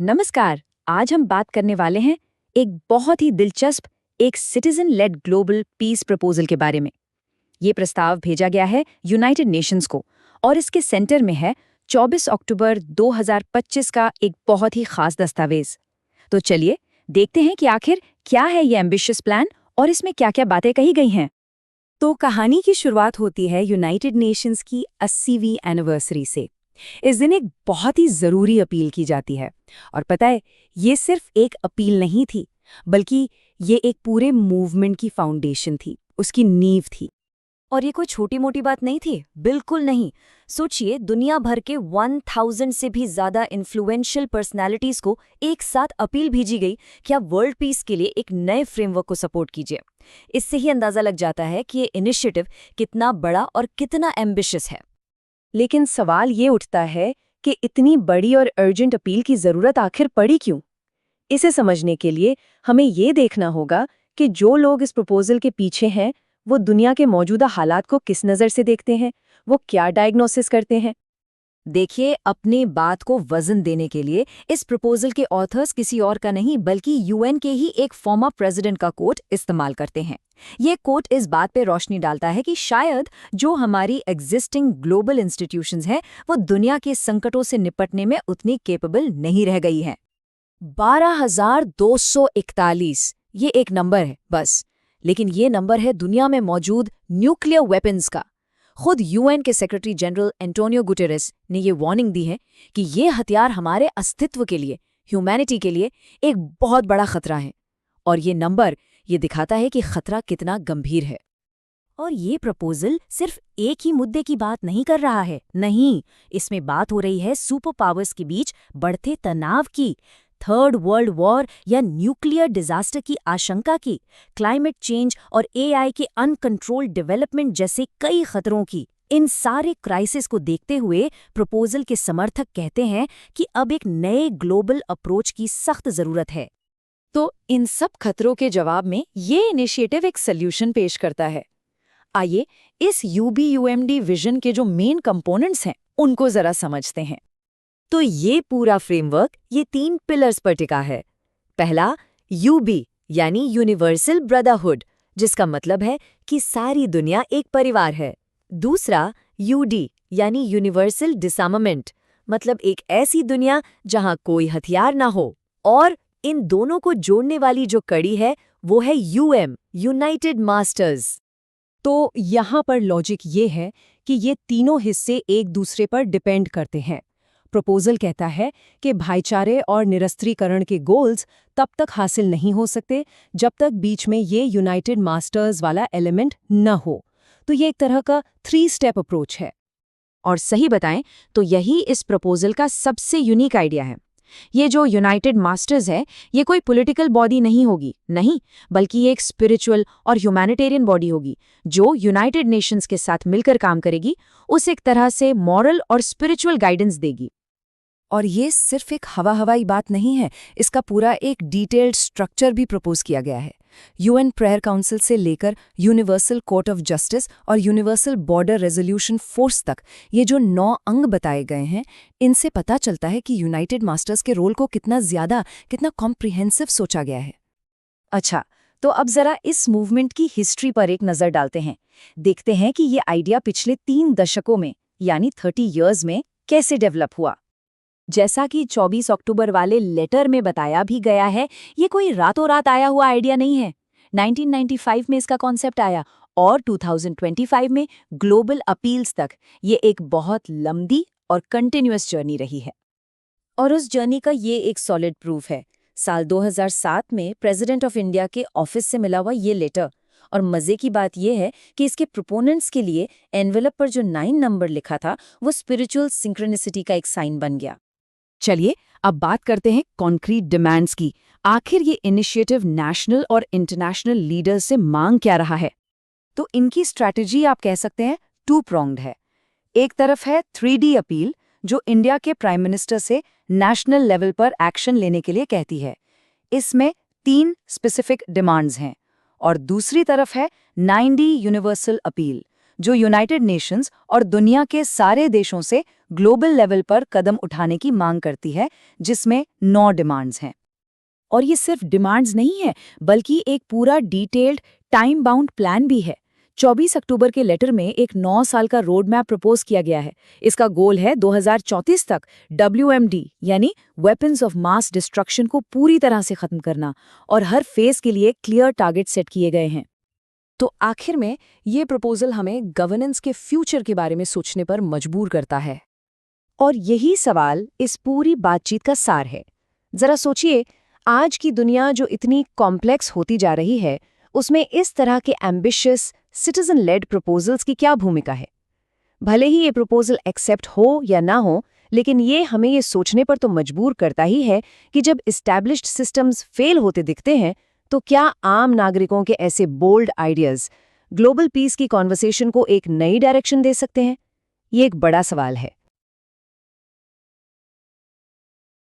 नमस्कार। आज हम बात करने वाले हैं एक बहुत ही दिलचस्प एक citizen led global peace proposal के बारे में। ये प्रस्ताव भेजा गया है यूनाइटेड नेशंस को और इसके सेंटर में है 24 अक्टूबर 2025 का एक बहुत ही खास दस्तावेज। तो चलिए देखते हैं कि आखिर क्या है ये एम्बिशियस प्लान और इसमें क्या-क्या बातें कही गई हैं। तो कहानी की शुरुआत होती है यूनाइटेड नेशंस की 80वीं एनिवर्सरी से। इस दिन एक बहुत ही जरूरी अपील की जाती है। और पता है, ये सिर्फ एक अपील नहीं थी, बल्कि ये एक पूरे मूवमेंट की फाउंडेशन थी, उसकी नींव थी। और ये कोई छोटी मोटी बात नहीं थी, बिल्कुल नहीं। सोचिए, दुनिया भर के 1000 से भी ज्यादा इन्फ्लुएंशियल पर्सनालिटीज को एक साथ अपील भेजी गई कि आप वर्ल्ड पीस के लिए एक नए फ्रेमवर्क को सपोर्ट कीजिए। इससे ही अंदाजा लग जाता है कि ये इनिशिएटिव कितना बड़ा और कितना एम्बिशियस है। लेकिन सवाल ये उठता है कि इतनी बड़ी और अर्जेंट अपील की जरूरत आखिर पड़ी क्यों? इसे समझने के लिए हमें ये देखना होगा कि जो लोग इस प्रपोजल के पीछे हैं, वो दुनिया के मौजूदा हालात को किस नज़र से देखते हैं, वो क्या डायग्नोसिस करते हैं। देखिए, अपनी बात को वजन देने के लिए इस प्रपोजल के ऑथर्स किसी और का नहीं बल्कि यूएन के ही एक फॉर्मर प्रेसिडेंट का कोट इस्तेमाल करते हैं। ये कोट इस बात पे रोशनी डालता है कि शायद जो हमारी एग्जिस्टिंग ग्लोबल इंस्टीट्यूशंस हैं वो दुनिया के संकटों से निपटने में उतनी केपेबल नहीं रह गई हैं। 12,241 ये एक नंबर है बस, लेकिन ये नंबर है दुनिया में मौजूद न्यूक्लियर वेपन्स का। खुद यूएन के सेक्रेटरी जनरल एंटोनियो गुटेरेस ने ये वार्निंग दी है कि ये हथियार हमारे अस्तित्व के लिए, ह्यूमैनिटी के लिए एक बहुत बड़ा खतरा है। और ये नंबर ये दिखाता है कि खतरा कितना गंभीर है। और ये प्रपोजल सिर्फ एक ही मुद्दे की बात नहीं कर रहा है, नहीं, इसमें बात हो रही है सुपर पावर्स के बीच बढ़ते तनाव की, थर्ड वर्ल्ड वॉर या न्यूक्लियर डिजास्टर की आशंका की, क्लाइमेट चेंज और एआई के अनकंट्रोल्ड डेवलपमेंट जैसे कई खतरों की। इन सारे क्राइसिस को देखते हुए प्रपोजल के समर्थक कहते हैं कि अब एक नए ग्लोबल अप्रोच की सख्त जरूरत है। तो इन सब खतरों के जवाब में ये इनिशिएटिव एक सल्यूशन पेश करता है। आइए इस यूबीयूएमडी विजन के जो मेन कंपोनेंट्स हैं उनको जरा समझते हैं। तो ये पूरा फ्रेमवर्क ये 3 पिलर्स पर टिका है। पहला, यूबी यानी यूनिवर्सल ब्रदरहुड, जिसका मतलब है कि सारी दुनिया एक परिवार है। दूसरा, यूडी यानी यूनिवर्सल डिसआर्मामेंट, मतलब एक ऐसी दुनिया जहां कोई हथियार ना हो। और इन दोनों को जोड़ने वाली जो कड़ी है वो है यूएम, यूनाइटेड मास्टर्स। तो यहाँ पर लॉजिक ये है कि ये तीनों हिस्से एक दूसरे पर डिपेंड करते हैं। प्रपोजल कहता है कि भाईचारे और निरस्त्रीकरण के गोल्स तब तक हासिल नहीं हो सकते जब तक बीच में ये यूनाइटेड मास्टर्स वाला एलिमेंट न हो। तो ये एक तरह का 3 स्टेप अप्रोच है। और सही बताएं तो यही इस प्रपोजल का सबसे यूनिक आइडिया है। ये जो यूनाइटेड मास्टर्स है ये कोई पॉलिटिकल बॉडी नहीं होगी, नहीं, बल्कि ये एक स्पिरिचुअल और ह्यूमैनिटेरियन बॉडी होगी जो यूनाइटेड नेशंस के साथ मिलकर काम करेगी, उस एक तरह से मॉरल और स्पिरिचुअल गाइडेंस देगी। और ये सिर्फ एक हवाई बात नहीं है, इसका पूरा एक डिटेल्ड स्ट्रक्चर भी प्रपोज किया गया है। यूएन प्रेयर काउंसिल से लेकर यूनिवर्सल कोर्ट ऑफ जस्टिस और यूनिवर्सल बॉर्डर रेजोल्यूशन फोर्स तक ये जो 9 अंग बताए गए हैं, इनसे पता चलता है कि यूनाइटेड मास्टर्स के रोल को कितना कॉम्प्रिहेंसिव सोचा गया है। अच्छा, तो अब जरा इस मूवमेंट की हिस्ट्री पर एक नजर डालते हैं। देखते हैं कि ये आइडिया पिछले 3 दशकों में यानी 30 इयर्स में कैसे डेवलप हुआ। जैसा कि 24 अक्टूबर वाले लेटर में बताया भी गया है, ये कोई रातों रात आया हुआ आइडिया नहीं है। 1995 में इसका कॉन्सेप्ट आया और 2025 में ग्लोबल अपील्स तक ये एक बहुत लंबी और कंटिन्यूअस जर्नी रही है। और उस जर्नी का ये एक सॉलिड प्रूफ है। साल 2007 में प्रेसिडेंट ऑफ इंडिया के ऑफिस से मिला हुआ ये लेटर। और मजे की बात यह है कि इसके प्रोपोनेंट्स के लिए एनवेलप पर जो 9 नंबर लिखा था वो स्पिरिचुअल सिंक्रोनिसिटी का एक साइन बन गया। चलिए अब बात करते हैं कॉन्क्रीट डिमांड्स की। आखिर ये इनिशिएटिव नेशनल और इंटरनेशनल लीडर्स से मांग क्या रहा है? तो इनकी स्ट्रैटेजी आप कह सकते हैं 2 प्रोंग्ड है। एक तरफ है 3D अपील, जो इंडिया के प्राइम मिनिस्टर से नेशनल लेवल पर एक्शन लेने के लिए कहती है। इसमें 3 स्पेसिफिक डिमांड्स हैं। और दूसरी तरफ है 9D यूनिवर्सल अपील, जो यूनाइटेड नेशंस और दुनिया के सारे देशों से ग्लोबल लेवल पर कदम उठाने की मांग करती है, जिसमें 9 डिमांड्स हैं। और ये सिर्फ डिमांड्स नहीं है, बल्कि एक पूरा डिटेल्ड टाइम बाउंड प्लान भी है। 24 अक्टूबर के लेटर में एक 9 साल का रोड मैप प्रपोज किया गया है। इसका गोल है 2034 तक WMD यानी वेपन्स ऑफ मास डिस्ट्रक्शन को पूरी तरह से खत्म करना, और हर फेज के लिए क्लियर टारगेट सेट किए गए हैं। तो आखिर में ये प्रपोजल हमें गवर्नेंस के फ्यूचर के बारे में सोचने पर मजबूर करता है। और यही सवाल इस पूरी बातचीत का सार है। जरा सोचिए, आज की दुनिया जो इतनी कॉम्प्लेक्स होती जा रही है, उसमें इस तरह के एम्बिशियस सिटीजन लेड प्रपोजल्स की क्या भूमिका है? भले ही ये प्रपोजल एक्सेप्ट हो या ना हो, लेकिन ये हमें ये सोचने पर तो मजबूर करता ही है कि जब एस्टैब्लिश्ड सिस्टम्स फेल होते दिखते हैं, तो क्या आम नागरिकों के ऐसे बोल्ड आइडियाज ग्लोबल पीस की कॉन्वर्सेशन को एक नई डायरेक्शन दे सकते हैं? ये एक बड़ा सवाल है।